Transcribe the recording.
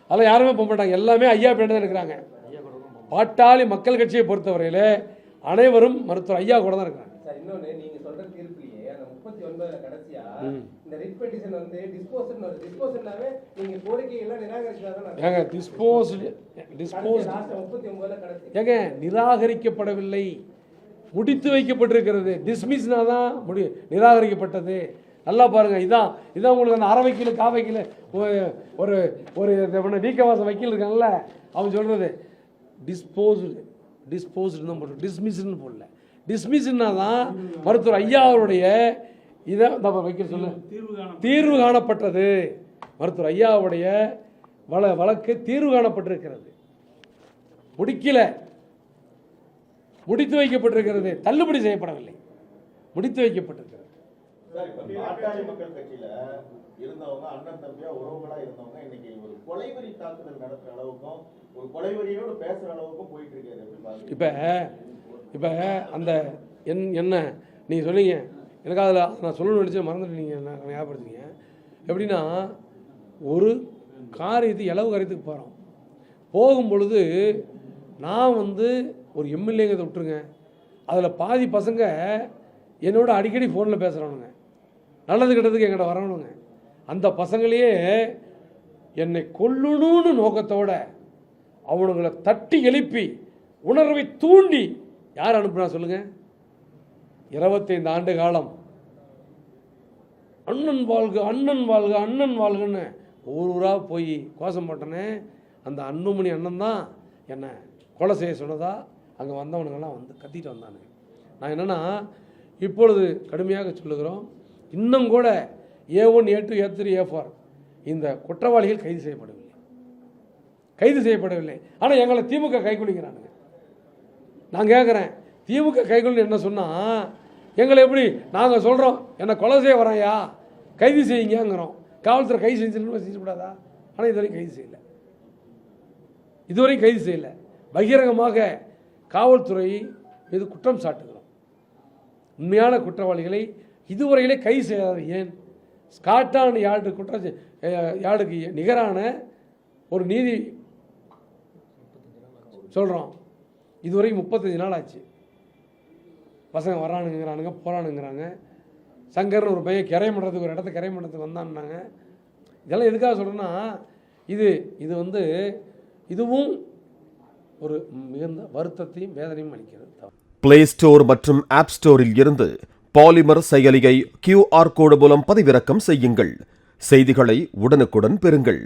அதெல்லாம் யாருமே போக மாட்டாங்க, எல்லாமே ஐயா பின்னாடி தான் இருக்கிறாங்க. பாட்டாளி மக்கள் கட்சியை பொறுத்தவரையில அனைவரும் மருத்துவர் ஐயா கூட தான் இருக்கிறாங்க. இன்னொன்னு நீங்க சொல்ற தீர்ப்புலயே அந்த 39 கடைசியா இந்த ரிட் பெட்டிஷன் வந்து டிஸ்போசல்னாவே நீங்க கோரிக்கைகளை நிராகரிச்சதாதான். ஏங்க டிஸ்போஸ் 39ல கடைசி ஏங்க நிராகரிக்கப்படவில்லை, முடித்து வைக்கப்பட்டிருக்கிறது. டிஸ்மிஸ்னா தான் நிராகரிக்கப்பட்டது. நல்லா பாருங்க, இதான் உங்களுக்கு அந்த அரை வக்கீல் கா வக்கீல் ஒரு ஒரு வீக்கவாசம் வக்கீல் இருக்காங்கல்ல, அவன் சொல்றது டிஸ்போஸ்டு தான் போட்டு டிஸ்மிஸ்ன்னு போடல. டிஸ்மிஸ்னா தான் மருத்துவர் ஐயா அவருடைய இதை வக்கீல் சொல்ல தீர்வு காணப்பட்டது. மருத்துவர் ஐயாவுடைய வழக்கு தீர்வு காணப்பட்டிருக்கிறது, முடித்து வைக்கப்பட்டிருக்கிறது, தள்ளுபடி செய்யப்படவில்லை, முடித்து வைக்கப்பட்டிருக்கிறது. பாட்டாளி மக்கள் கட்சியில இருந்தவங்க அண்ணன் தம்பியா உறவுகளா இருந்தவங்க இன்னைக்கு ஒரு கொலைவெறி தாக்குதல் நடத்துற அளவுக்கும் ஒரு கொலைவெறியோடு பேசுற அளவுக்கும் போயிட்டு இருக்காரு. இப்ப அந்த என்ன நீங்க சொன்னீங்க, எனக்கு அதில் நான் சொல்லணும்னு நினைச்சு மறந்துட்டு நீங்க ஞாபகப்படுத்துங்க. எப்படின்னா ஒரு காரியத்து இளவு காரியத்துக்கு போகிறோம், போகும் பொழுது நான் ஒரு எம்எல்ஏங்கிறத விட்டுருங்க, அதில் பாதி பசங்க என்னோட அடிக்கடி ஃபோனில் பேசுகிறவனுங்க, நல்லது கெட்டதுக்கு எங்கிட்ட வரணுங்க. அந்த பசங்களையே என்னை கொல்லணும்னு நோக்கத்தோட அவனுங்களை தட்டி எழுப்பி உணர்வை தூண்டி யார் அனுப்புனா சொல்லுங்க? 25 ஆண்டு காலம் அண்ணன் வாழ்க அண்ணன் வாழ்க அண்ணன் வாழ்கன்னு ஊராக போய் கோஷம் போட்டனே, அந்த அன்புமணி அண்ணன் தான் என்னை கொலை செய்ய சொன்னதா அங்கே வந்தவனுங்கெல்லாம் கத்திட்டு வந்தானுங்க. நான் என்னென்னா இப்பொழுது கடுமையாக சொல்லுகிறோம், இன்னும் கூட A1 A2 A3 A4 இந்த குற்றவாளிகள் கைது செய்யப்படவில்லை. ஆனால் எங்களை திமுக கைக்குலிக்கிறானுங்க. நான் கேட்குறேன், திமுக கைக்குலின்னு என்ன சொன்னால் எங்களை எப்படி நாங்கள் சொல்கிறோம், என்னை கொலை செய்ய வரையா கைது செய்யுங்கிறோம், காவல்துறை கைது செஞ்சுக்கூடாதா? ஆனால் இதுவரையும் கைது செய்யலை. பகிரங்கமாக காவல்துறை மீது குற்றம் சாட்டுகிறோம். உண்மையான குற்றவாளிகளை இதுவரையிலே கைது செய்யாது. ஏன்? ஸ்காட்லாந்து யார்டுக்கு நிகரான ஒரு நீதி சொல்கிறோம். இதுவரைக்கும் 35 நாள் ஆச்சு. பசங்க வரானுங்கிறானுங்க, போகிறானுங்கிறாங்க. சங்கர்னு ஒரு பையன் கிரை பண்ணுறதுக்கு ஒரு இடத்த கிரை பண்ணுறதுக்கு வந்தான்னாங்க. இதெல்லாம் எதுக்காக சொல்கிறேன்னா இதுவும் ஒரு மிகுந்த வருத்தத்தையும் வேதனையும் அளிக்கிறது. பிளே ஸ்டோர் மற்றும் ஆப் ஸ்டோரில் இருந்து பாலிமர் செயலியை QR கோடு மூலம் பதிவிறக்கம் செய்யுங்கள். செய்திகளை உடனுக்குடன் பெறுங்கள்.